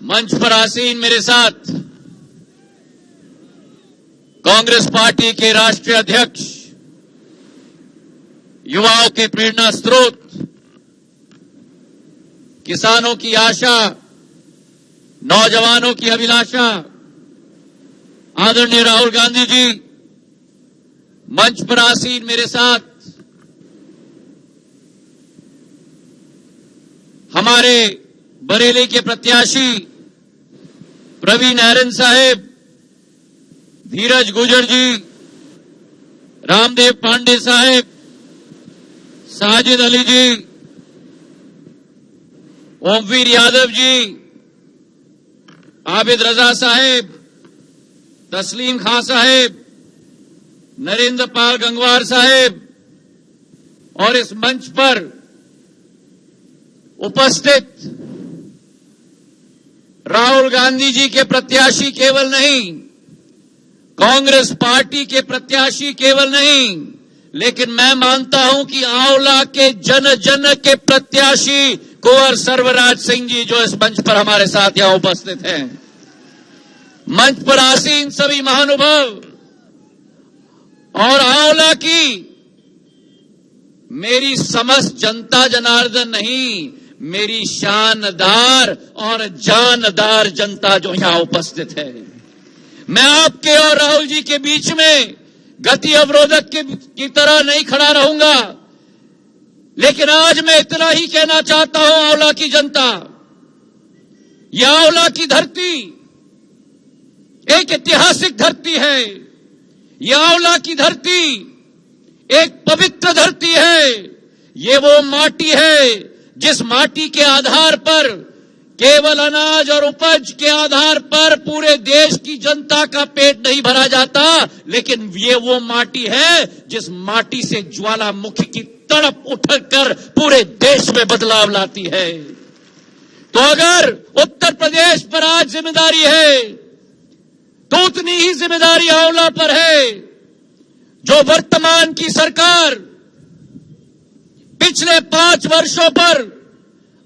मंच पर आसीन मेरे साथ कांग्रेस पार्टी के राष्ट्रीय अध्यक्ष, युवाओं के प्रेरणा स्रोत, किसानों की आशा, नौजवानों की अभिलाषा, आदरणीय राहुल गांधी जी, मंच पर आसीन मेरे साथ हमारे बरेली के प्रत्याशी प्रवीण हैरन साहेब, धीरज गुजर जी, रामदेव पांडे साहेब, साजिद अली जी, ओमवीर यादव जी, आबिद रजा साहेब, तस्लीम खां साहेब, नरेंद्र पाल गंगवार साहेब और इस मंच पर उपस्थित राहुल गांधी जी के प्रत्याशी केवल नहीं, कांग्रेस पार्टी के प्रत्याशी केवल नहीं, लेकिन मैं मानता हूं कि आंवला के जन जन के प्रत्याशी कुंवर सर्वराज सिंह जी जो इस मंच पर हमारे साथ यहां उपस्थित हैं, मंच पर आसीन सभी महानुभाव और आंवला की मेरी समस्त जनता जनार्दन नहीं, मेरी शानदार और जानदार जनता जो यहां उपस्थित है। मैं आपके और राहुल जी के बीच में गति अवरोधक की तरह नहीं खड़ा रहूंगा, लेकिन आज मैं इतना ही कहना चाहता हूं आंवला की जनता, यह आंवला की धरती एक ऐतिहासिक धरती है। यह आंवला की धरती एक पवित्र धरती है। ये वो माटी है जिस माटी के आधार पर केवल अनाज और उपज के आधार पर पूरे देश की जनता का पेट नहीं भरा जाता, लेकिन ये वो माटी है जिस माटी से ज्वालामुखी की तड़प उठकर पूरे देश में बदलाव लाती है। तो अगर उत्तर प्रदेश पर आज जिम्मेदारी है, तो उतनी ही जिम्मेदारी आंवला पर है। जो वर्तमान की सरकार पिछले 5 वर्षों पर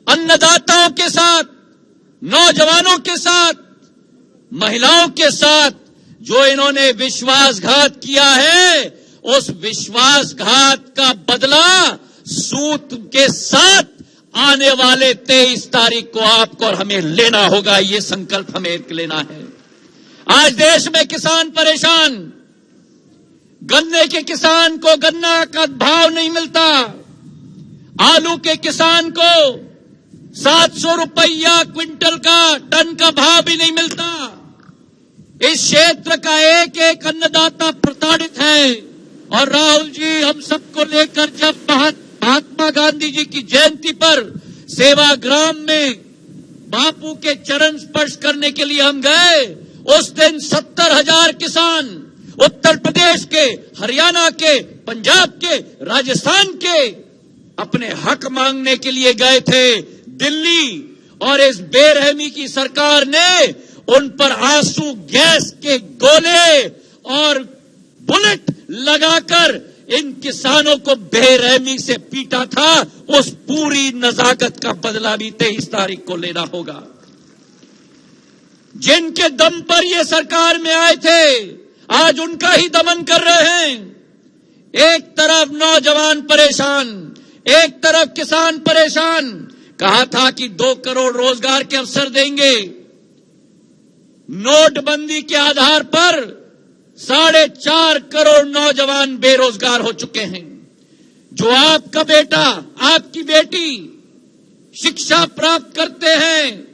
अन्नदाताओं के साथ, नौजवानों के साथ, महिलाओं के साथ जो इन्होंने विश्वासघात किया है, उस विश्वासघात का बदला सूत के साथ आने वाले 23 तारीख को आपको और हमें लेना होगा। ये संकल्प हमें लेना है। आज देश में किसान परेशान, गन्ने के किसान को गन्ना का भाव नहीं मिलता, आलू के किसान को 700 रुपया क्विंटल का टन का भाव भी नहीं मिलता। इस क्षेत्र का एक एक अन्नदाता प्रताड़ित है। और राहुल जी, हम सबको लेकर जब महात्मा गांधी जी की जयंती पर सेवाग्राम में बापू के चरण स्पर्श करने के लिए हम गए, उस दिन 70,000 किसान उत्तर प्रदेश के, हरियाणा के, पंजाब के, राजस्थान के अपने हक मांगने के लिए गए थे दिल्ली, और इस बेरहमी की सरकार ने उन पर आंसू गैस के गोले और बुलेट लगाकर इन किसानों को बेरहमी से पीटा था। उस पूरी नजाकत का बदला भी 23 तारीख को लेना होगा। जिनके दम पर ये सरकार में आए थे, आज उनका ही दमन कर रहे हैं। एक तरफ नौजवान परेशान, एक तरफ किसान परेशान। कहा था कि 2 करोड़ रोजगार के अवसर देंगे, नोटबंदी के आधार पर 4.5 करोड़ नौजवान बेरोजगार हो चुके हैं। जो आपका बेटा, आपकी बेटी शिक्षा प्राप्त करते हैं,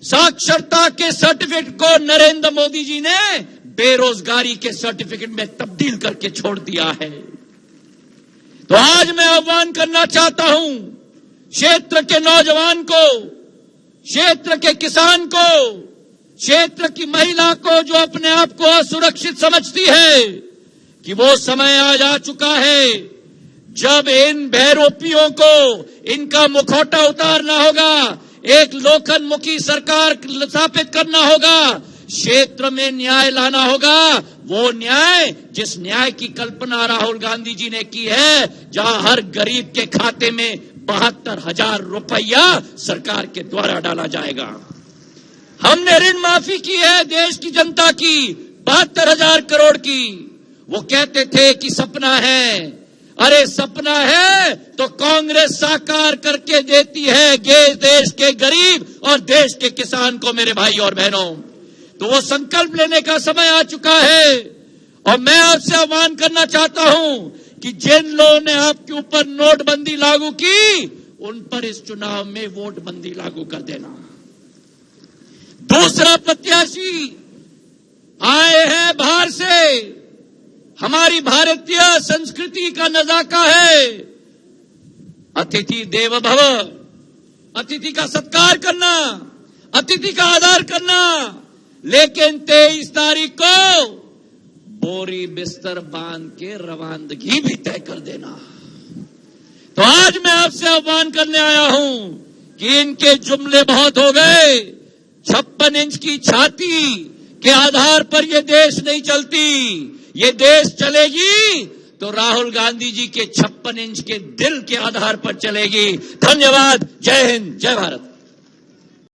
साक्षरता के सर्टिफिकेट को नरेंद्र मोदी जी ने बेरोजगारी के सर्टिफिकेट में तब्दील करके छोड़ दिया है। तो आज मैं आह्वान करना चाहता हूं क्षेत्र के नौजवान को, क्षेत्र के किसान को, क्षेत्र की महिला को जो अपने आप को असुरक्षित समझती है, कि वो समय आज आ चुका है जब इन बहरोपियों को इनका मुखौटा उतारना होगा, एक लोकनमुखी सरकार स्थापित करना होगा, क्षेत्र में न्याय लाना होगा। वो न्याय जिस न्याय की कल्पना राहुल गांधी जी ने की है, जहां हर गरीब के खाते में 72,000 रुपया सरकार के द्वारा डाला जाएगा। हमने ऋण माफी की है देश की जनता की 72,000 करोड़ की। वो कहते थे कि सपना है, अरे सपना है तो कांग्रेस साकार करके देती है देश के गरीब और देश के किसान को। मेरे भाई और बहनों, तो वो संकल्प लेने का समय आ चुका है। और मैं आपसे आह्वान करना चाहता हूं कि जिन लोगों ने आपके ऊपर नोटबंदी लागू की, उन पर इस चुनाव में वोटबंदी लागू कर देना। दूसरा प्रत्याशी आए हैं बाहर से, हमारी भारतीय संस्कृति का नजाका है अतिथि देवो भव, अतिथि का सत्कार करना, अतिथि का आदर करना। लेकिन 23 तारीख को बोरी बिस्तर बांध के रवानगी भी तय कर देना। तो आज मैं आपसे आह्वान करने आया हूं कि इनके जुमले बहुत हो गए। 56 इंच की छाती के आधार पर यह देश नहीं चलती। ये देश चलेगी तो राहुल गांधी जी के 56 इंच के दिल के आधार पर चलेगी। धन्यवाद। जय हिंद, जय भारत।